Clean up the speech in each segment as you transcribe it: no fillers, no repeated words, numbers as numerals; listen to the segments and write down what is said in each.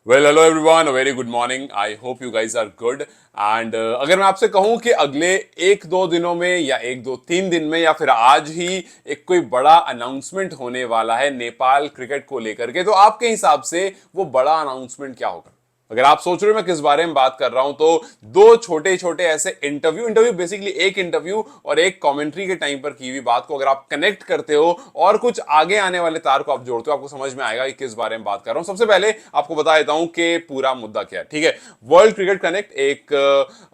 Well hello everyone, very good morning. I hope you guys are good. And अगर मैं आपसे कहूं कि अगले एक दो दिनों में या एक दो तीन दिन में या फिर आज ही एक कोई बड़ा अनाउंसमेंट होने वाला है नेपाल क्रिकेट को लेकर के, तो आपके हिसाब से वो बड़ा अनाउंसमेंट क्या होगा? अगर आप सोच रहे हो मैं किस बारे में बात कर रहा हूं, तो दो छोटे छोटे ऐसे इंटरव्यू इंटरव्यू बेसिकली एक इंटरव्यू और एक कमेंट्री के टाइम पर की हुई बात को अगर आप कनेक्ट करते हो और कुछ आगे आने वाले तार को आप जोड़ते हो, आपको समझ में आएगा कि किस बारे में बात कर रहा हूं। सबसे पहले आपको बता देता हूं कि पूरा मुद्दा क्या है। ठीक है, वर्ल्ड क्रिकेट कनेक्ट एक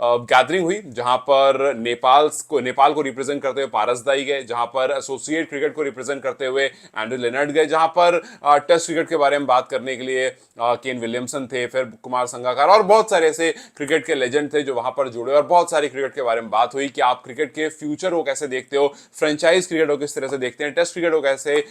गैदरिंग हुई जहां पर नेपाल को रिप्रेजेंट करते हुए पारस दाई गए, जहां पर एसोसिएट क्रिकेट को रिप्रेजेंट करते हुए एंड्रू लेनर्ड गए, जहां पर टेस्ट क्रिकेट के बारे में बात करने के लिए केन विलियमसन थे, फिर कुमार संगकारा और बहुत सारे ऐसे क्रिकेट के लेजेंड थे जो वहां पर जुड़े, और बहुत सारी क्रिकेट के बारे में बात हुई कि आप क्रिकेट के फ्यूचर को कैसे देखते हो, फ्रेंचाइज क्रिकेट को किस तरह से देखते हैं, टेस्ट क्रिकेट को कैसे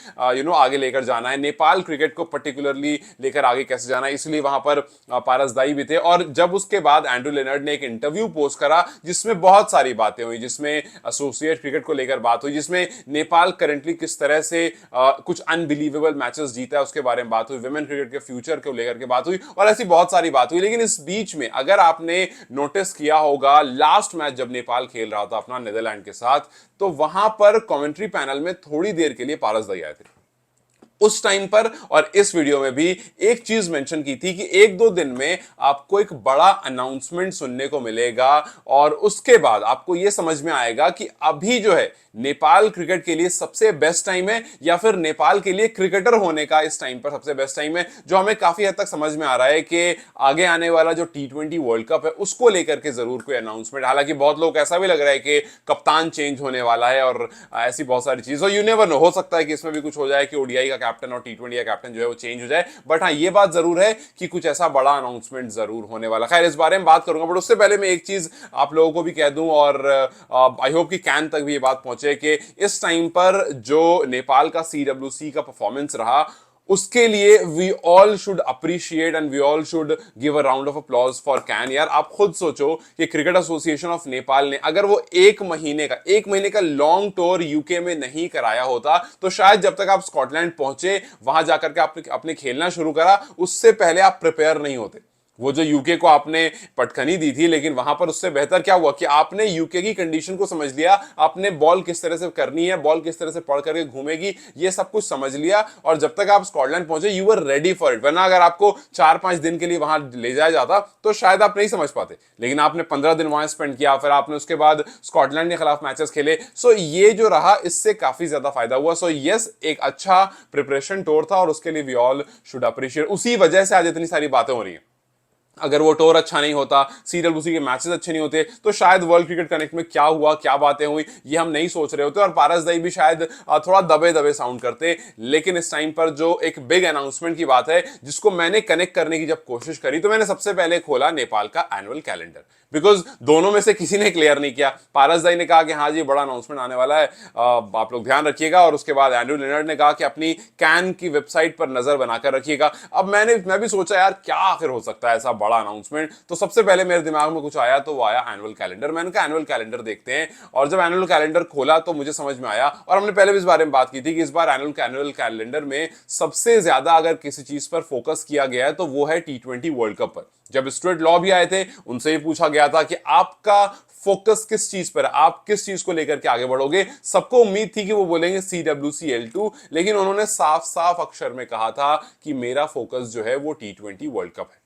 आगे लेकर जाना है, नेपाल क्रिकेट को पर्टिकुलरली लेकर आगे कैसे जाना है। इसलिए वहां पर पारस दाई भी थे। और जब उसके बाद एंड्रू लेनर्ड ने एक इंटरव्यू पोस्ट करा जिसमें बहुत सारी बातें हुई, जिसमें एसोसिएट क्रिकेट को लेकर बात हुई, जिसमें नेपाल करंटली किस तरह से कुछ अनबिलीवेबल मैचेस जीता है उसके बारे में बात हुई, विमेन क्रिकेट के फ्यूचर को लेकर के बात हुई, और ऐसी बहुत सारी बात हुई। लेकिन इस बीच में अगर आपने नोटिस किया होगा, लास्ट मैच जब नेपाल खेल रहा था अपना नीदरलैंड के साथ, तो वहां पर कमेंट्री पैनल में थोड़ी देर के लिए पारस दाई आए थे। उस टाइम पर और इस वीडियो में भी एक चीज मेंशन की थी कि एक दो दिन में आपको एक बड़ा अनाउंसमेंट सुनने को मिलेगा, और उसके बाद आपको यह समझ में आएगा कि अभी जो है नेपाल क्रिकेट के लिए सबसे बेस्ट टाइम है, या फिर नेपाल के लिए क्रिकेटर होने का इस टाइम पर सबसे बेस्ट टाइम है। जो हमें काफी हद तक समझ में आ रहा है कि आगे आने वाला जो T20 वर्ल्ड कप है उसको लेकर के जरूर कोई अनाउंसमेंट, हालांकि बहुत लोग ऐसा भी लग रहा है कि कप्तान चेंज होने वाला है और ऐसी बहुत सारी चीज, और यू नेवर नो, हो सकता है कि इसमें भी कुछ हो जाए कि ओडीआई का कैप्टन और T20 का कैप्टन जो है वो चेंज हो जाए। बट हाँ, ये बात जरूर है कि कुछ ऐसा बड़ा अनाउंसमेंट जरूर होने वाला। खैर, इस बारे में बात करूंगा, बट उससे पहले मैं एक चीज आप लोगों को भी कह दूं, और आई होप कि कैन तक भी ये बात पहुंचे कि इस टाइम पर जो नेपाल का CWC का परफॉर्मेंस रहा, उसके लिए we all should appreciate and we all should give a round of applause for कैन। यार, आप खुद सोचो कि क्रिकेट एसोसिएशन ऑफ नेपाल ने अगर वो एक महीने का लॉन्ग टूर यूके में नहीं कराया होता, तो शायद जब तक आप स्कॉटलैंड पहुंचे, वहां जाकर के आपने खेलना शुरू करा, उससे पहले आप प्रिपेयर नहीं होते। वो जो यूके को आपने पटखनी दी थी, लेकिन वहां पर उससे बेहतर क्या हुआ कि आपने यूके की कंडीशन को समझ लिया, आपने बॉल किस तरह से करनी है, बॉल किस तरह से पढ़ करके घूमेगी, ये सब कुछ समझ लिया, और जब तक आप स्कॉटलैंड पहुंचे you were ready for it. वरना अगर आपको 4-5 दिन के लिए वहां ले जाया जाता तो शायद आप नहीं समझ पाते, लेकिन आपने 15 दिन वहां स्पेंड किया, फिर आपने उसके बाद स्कॉटलैंड के खिलाफ मैचेस खेले। सो ये जो रहा, इससे काफी ज्यादा फायदा हुआ। सो यस, एक अच्छा प्रिपरेशन टूर था और उसके लिए वी ऑल शुड अप्रिशिएट। उसी वजह से आज इतनी सारी बातें हो रही हैं। अगर वो टूर अच्छा नहीं होता, CWC के मैचेस अच्छे नहीं होते, तो शायद वर्ल्ड क्रिकेट कनेक्ट में क्या हुआ, क्या बातें हुई, ये हम नहीं सोच रहे होते, और पारस दाई भी शायद थोड़ा दबे दबे साउंड करते। लेकिन इस टाइम पर जो एक बिग अनाउंसमेंट की बात है, जिसको मैंने कनेक्ट करने की जब कोशिश करी, तो मैंने सबसे पहले खोला नेपाल का एनुअल कैलेंडर, बिकॉज दोनों में से किसी ने क्लियर नहीं किया। पारस दाई ने कहा कि हाँ जी, बड़ा अनाउंसमेंट आने वाला है, आप लोग ध्यान रखिएगा, और उसके बाद एंड्रू लेनर्ड ने कहा कि अपनी कैन की वेबसाइट पर नजर बनाकर रखिएगा। अब मैं भी सोचा, यार क्या आखिर हो सकता है ऐसा बड़ा अनाउंसमेंट, तो सबसे पहले मेरे दिमाग में कुछ आया, तो वो आया एनुअल कैलेंडर। मैंने कहा एनुअल कैलेंडर देखते हैं, और जब एनुअल कैलेंडर खोला तो मुझे समझ में आया, और हमने पहले भी इस बारे में बात की थी कि इस बार एनुअल कैलेंडर में सबसे ज्यादा अगर किसी चीज पर फोकस किया गया है तो वो है T20 वर्ल्ड कप पर। जब स्टुअर्ट लॉ भी आए थे, उनसे ही पूछा गया था कि आपका फोकस किस चीज पर है, आप किस चीज को लेकर के आगे बढ़ोगे। सबको उम्मीद थी कि वो बोलेंगे CWC L2, लेकिन उन्होंने साफ साफ अक्षर में कहा था कि मेरा फोकस जो है वो T20 वर्ल्ड कप है।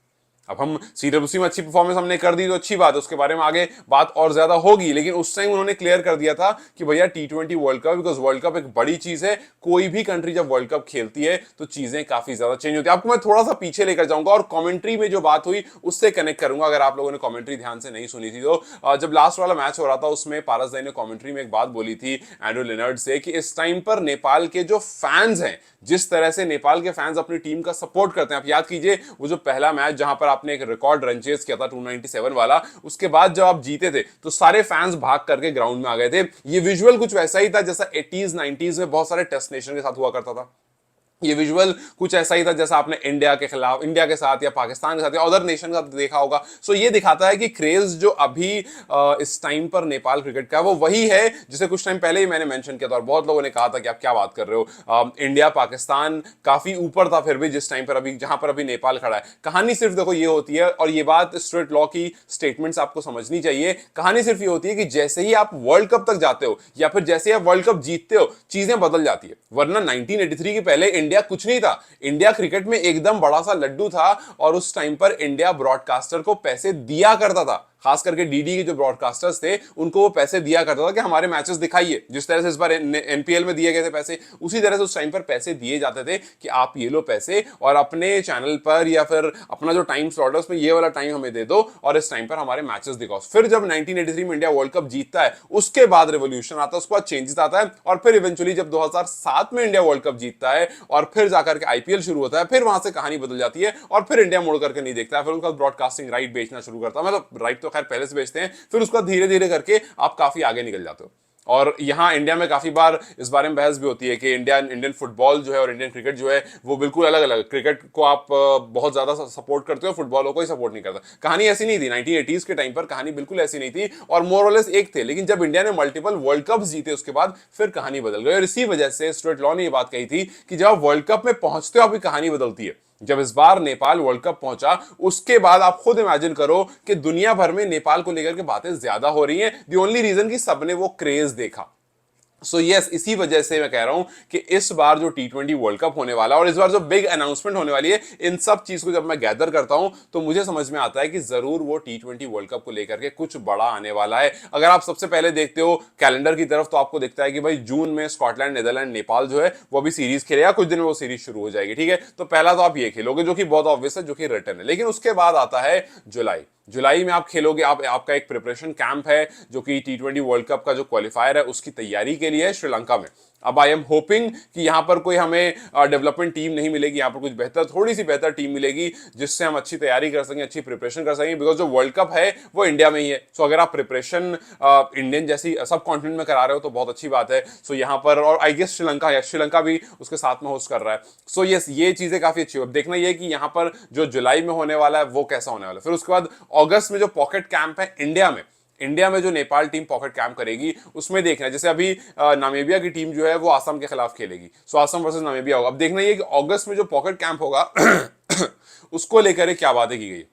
अब हम CWC में अच्छी परफॉर्मेंस हमने कर दी तो अच्छी बात है, उसके बारे में आगे बात और ज्यादा होगी, लेकिन उस टाइम उन्होंने क्लियर कर दिया था कि भैया T20 world cup, because world cup एक बड़ी चीज है। कोई भी कंट्री जब वर्ल्ड कप खेलती है तो चीजें काफी ज्यादा चेंज होती है। आपको मैं थोड़ा सा पीछे लेकर जाऊंगा और कमेंट्री में जो बात हुई उससे कनेक्ट करूंगा, अगर आप लोगों ने कमेंट्री ध्यान से नहीं सुनी थी तो। जब लास्ट वाला मैच हो रहा था उसमें पारस दाई ने कमेंट्री में एक बात बोली थी एंड्रू लेनर्ड से कि इस टाइम पर नेपाल के जो फैंस हैं, जिस तरह से नेपाल के फैंस अपनी टीम का सपोर्ट करते हैं, आप याद कीजिए वो जो पहला मैच जहां पर आपने एक रिकॉर्ड रन चेस किया था 297 वाला, उसके बाद जब आप जीते थे तो सारे फैंस भाग करके ग्राउंड में आ गए थे। ये विजुअल कुछ वैसा ही था जैसा 80s 90s में बहुत सारे टेस्ट नेशन के साथ हुआ करता था। ये विजुअल कुछ ऐसा ही था जैसा आपने इंडिया के खिलाफ, इंडिया के साथ या पाकिस्तान के साथ या अदर नेशन का देखा होगा। सो ये दिखाता है कि क्रेज जो अभी इस टाइम पर नेपाल क्रिकेट का वो वही है जिसे कुछ टाइम पहले ही मैंने मेंशन किया था और बहुत लोगों ने कहा था कि आप क्या बात कर रहे हो, इंडिया पाकिस्तान काफी ऊपर था फिर भी जिस टाइम पर अभी, जहां पर अभी नेपाल खड़ा है। कहानी सिर्फ देखो ये होती है, और ये बात स्ट्रेट लॉ की स्टेटमेंट्स आपको समझनी चाहिए। कहानी सिर्फ ये होती है कि जैसे ही आप वर्ल्ड कप तक जाते हो या फिर जैसे ही आप वर्ल्ड कप जीतते हो, चीजें बदल जाती है। वरना 1983 के पहले इंडिया कुछ नहीं था, इंडिया क्रिकेट में एकदम बड़ा सा लड्डू था, और उस टाइम पर इंडिया ब्रॉडकास्टर को पैसे दिया करता था, खास करके डीडी के जो ब्रॉडकास्टर्स थे उनको वो पैसे दिया करता था कि हमारे मैचेस दिखाइए। जिस तरह से इस बार एनपीएल में दिए गए थे पैसे, उसी तरह से उस टाइम पर पैसे दिए जाते थे कि आप ये लो पैसे और अपने चैनल पर या फिर अपना जो टाइम स्लॉट है उसमें ये वाला टाइम हमें दे दो और इस टाइम पर हमारे मैचेस दिखाओ। फिर जब 1983 में इंडिया वर्ल्ड कप जीतता है, उसके बाद रेवोल्यूशन आता है, उसके बाद चेंजेस आता है, और फिर इवेंचुअली जब 2007 में इंडिया वर्ल्ड कप जीतता है और फिर जाकर के आईपीएल शुरू होता है, फिर वहां से कहानी बदल जाती है और फिर इंडिया मुड़ करके नहीं देखता है। फिर उसके बाद ब्रॉडकास्टिंग राइट बेचना शुरू करता है, मतलब राइट तो खैर पहले से बेचते हैं, फिर उसका धीरे धीरे करके आप काफी आगे निकल जाते हो। और यहां इंडिया में काफी बार इस बारे में बहस भी होती है कि इंडियन फुटबॉल जो है और इंडियन क्रिकेट जो है वो बिल्कुल अलग अलग। क्रिकेट को आप बहुत ज्यादा सपोर्ट करते हो, फुटबॉल को ही सपोर्ट नहीं करता। कहानी ऐसी नहीं थी 1980s के टाइम पर, कहानी बिल्कुल ऐसी नहीं थी और मोर और लेस एक थे। लेकिन जब इंडिया ने मल्टीपल वर्ल्ड कप जीते उसके बाद फिर कहानी बदल गई, और इसी वजह से स्टुअर्ट लॉ ने ये बात कही थी कि जब आप वर्ल्ड कप में पहुंचते हो आपकी कहानी बदलती है। जब इस बार नेपाल वर्ल्ड कप पहुंचा उसके बाद आप खुद इमेजिन करो कि दुनिया भर में नेपाल को लेकर के बातें ज्यादा हो रही हैं। द ओनली रीजन कि सबने वो क्रेज देखा। सो यस, इसी वजह से मैं कह रहा हूं कि इस बार जो T20 वर्ल्ड कप होने वाला और इस बार जो बिग अनाउंसमेंट होने वाली है, इन सब चीज को जब मैं गैदर करता हूं तो मुझे समझ में आता है कि जरूर वो T20 वर्ल्ड कप को लेकर के कुछ बड़ा आने वाला है। अगर आप सबसे पहले देखते हो कैलेंडर की तरफ तो आपको दिखता है कि भाई जून में स्कॉटलैंड, नीदरलैंड, नेपाल जो है वो भी सीरीज खेलेगा, कुछ दिन में वो सीरीज शुरू हो जाएगी। ठीक है, तो पहला तो आप ये खेलोगे जो कि बहुत ऑब्वियस है, जो कि रिटर्न है। लेकिन उसके बाद आता है जुलाई में आप खेलोगे, आपका एक प्रिपरेशन कैंप है जो कि T20 वर्ल्ड कप का जो क्वालिफायर है उसकी तैयारी के लिए है श्रीलंका में। अब आई एम होपिंग कि यहां पर कोई हमें डेवलपमेंट टीम नहीं मिलेगी, यहां पर कुछ बेहतर, थोड़ी सी बेहतर टीम मिलेगी जिससे हम अच्छी तैयारी कर सकें, अच्छी प्रिपरेशन कर सकें, बिकॉज जो वर्ल्ड कप है वो इंडिया में ही है। सो अगर आप प्रिपरेशन इंडियन जैसी सब कॉन्टिनेंट में करा रहे हो तो बहुत अच्छी बात है। सो यहाँ पर, और आई गेस श्रीलंका भी उसके साथ में होस्ट कर रहा है। सो यस, ये चीजें काफी अच्छी हो। अब देखना ये कि यहाँ पर जो जुलाई में होने वाला है वो कैसा होने वाला है। फिर उसके बाद अगस्त में जो पॉकेट कैंप है इंडिया में जो नेपाल टीम पॉकेट कैंप करेगी उसमें देखना है, जैसे अभी नामीबिया की टीम जो है वो असम के खिलाफ खेलेगी, सो असम वर्सेस नामीबिया होगा। अब देखना ये कि अगस्त में जो पॉकेट कैंप होगा उसको लेकर क्या बातें की गई,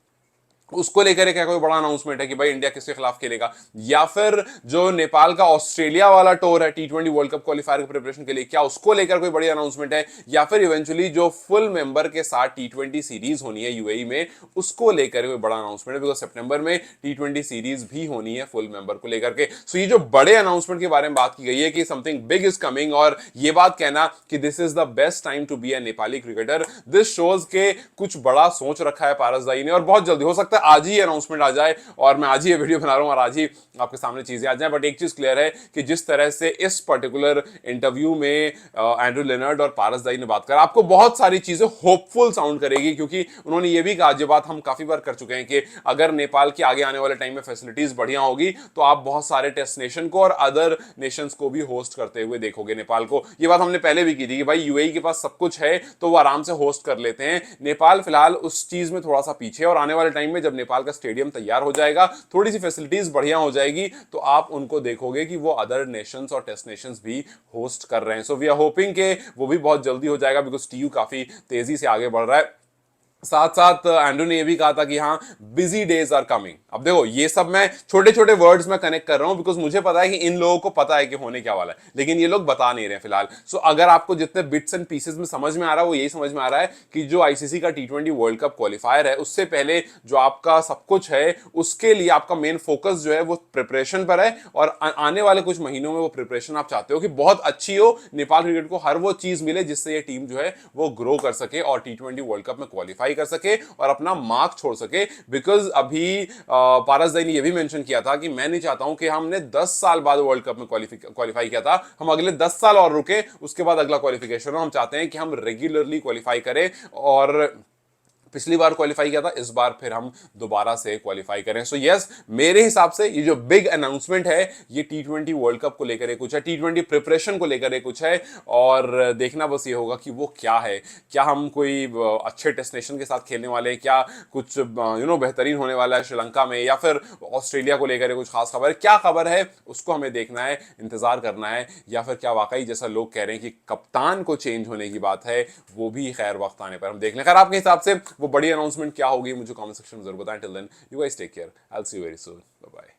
उसको लेकर क्या कोई बड़ा अनाउंसमेंट है कि भाई इंडिया किसके खिलाफ खेलेगा, या फिर जो नेपाल का ऑस्ट्रेलिया वाला टूर है T20 वर्ल्ड कप क्वालिफायर की प्रिपरेशन के लिए, क्या उसको लेकर कोई बड़ी अनाउंसमेंट है, या फिर इवेंचुअली जो फुल मेंबर के साथ T20 सीरीज होनी है यूएई में उसको लेकर कोई बड़ा अनाउंसमेंट है, बिकॉज सितंबर में T20 सीरीज भी होनी है फुल मेंबर को लेकर के। सो ये जो बड़े अनाउंसमेंट के बारे में बात की गई है कि समथिंग बिग इज कमिंग, और ये बात कहना कि this is the best time to be a Nepali cricketer, this shows के कुछ बड़ा सोच रखा है पारसदाई ने, और बहुत जल्दी हो सकता है आज ही अनाउंसमेंट आ जाए और मैं आज ही ये वीडियो बना रहा हूं और आज ही आपके सामने चीजें आ जाए। बट एक चीज क्लियर है कि जिस तरह से इस पर्टिकुलर इंटरव्यू में एंड्रू लेनर्ड और पारसदाई ने बात करा, आपको बहुत सारी चीजें होपफुल साउंड करेगी, क्योंकि उन्होंने ये भी कहा, जो बात हम काफी बार कर चुके हैं, कि अगर नेपाल की आगे आने वाले टाइम में फैसिलिटीज बढ़िया होगी तो आप बहुत सारे टेस्ट नेशन को और अदर नेशंस को भी होस्ट करते हुए देखोगे नेपाल को। ये बात हमने पहले भी की थी कि भाई यूएई के पास सब कुछ है तो वो आराम से होस्ट कर लेते हैं, नेपाल फिलहाल उस चीज में थोड़ा सा पीछे, और आने वाले टाइम में जब नेपाल का स्टेडियम तैयार हो जाएगा, थोड़ी सी फैसिलिटीज बढ़िया हो जाएगी, तो आप उनको देखोगे कि वो अदर नेशंस और टेस्ट नेशंस भी होस्ट कर रहे हैं। सो वी आर होपिंग कि वो भी बहुत जल्दी हो जाएगा, बिकॉज टीयू काफी तेजी से आगे बढ़ रहा है। साथ साथ एंड्रू ने यह भी कहा था कि हाँ, बिजी डेज आर कमिंग। अब देखो, ये सब मैं छोटे छोटे वर्ड्स में कनेक्ट कर रहा हूं बिकॉज मुझे पता है कि इन लोगों को पता है कि होने क्या वाला है, लेकिन ये लोग बता नहीं रहे फिलहाल। सो अगर आपको जितने बिट्स एंड पीसेस में समझ में आ रहा है वो यही समझ में आ रहा है कि जो आईसीसी का T20 वर्ल्ड कप क्वालिफायर है उससे पहले जो आपका सब कुछ है उसके लिए आपका मेन फोकस जो है वो प्रिपरेशन पर है, और आने वाले कुछ महीनों में वो प्रिपरेशन आप चाहते हो कि बहुत अच्छी हो, नेपाल क्रिकेट को हर वो चीज मिले जिससे ये टीम जो है वो ग्रो कर सके और T20 वर्ल्ड कप में क्वालिफाई कर सके और अपना मार्क छोड़ सके। बिकॉज अभी पारसदाई ने यह भी मेंशन किया था कि मैं नहीं चाहता हूं कि हमने 10 साल बाद वर्ल्ड कप में क्वालिफाई किया था, हम अगले 10 साल और रुके, उसके बाद अगला क्वालिफिकेशन हो। हम चाहते हैं कि हम रेगुलरली क्वालिफाई करें और पिछली बार क्वालिफाई किया था, इस बार फिर हम दोबारा से क्वालिफाई करें। सो यस, मेरे हिसाब से ये जो बिग अनाउंसमेंट है ये T20 वर्ल्ड कप को लेकर कुछ है, T20 प्रिपरेशन को लेकर कुछ है, और देखना बस ये होगा कि वो क्या है। क्या हम कोई अच्छे डेस्टिनेशन के साथ खेलने वाले हैं, क्या कुछ बेहतरीन होने वाला है श्रीलंका में, या फिर ऑस्ट्रेलिया को लेकर कुछ खास खबर है, क्या खबर है उसको हमें देखना है, इंतजार करना है, या फिर क्या वाकई जैसा लोग कह रहे हैं कि कप्तान को चेंज होने की बात है, वो भी खैर वक्त आने पर हम देख लें। खैर आपके हिसाब से वो बड़ी अनाउंसमेंट क्या होगी, मुझे कमेंट सेक्शन में जरूर बताएं। Till then you guys take care, I will see you very soon, bye bye.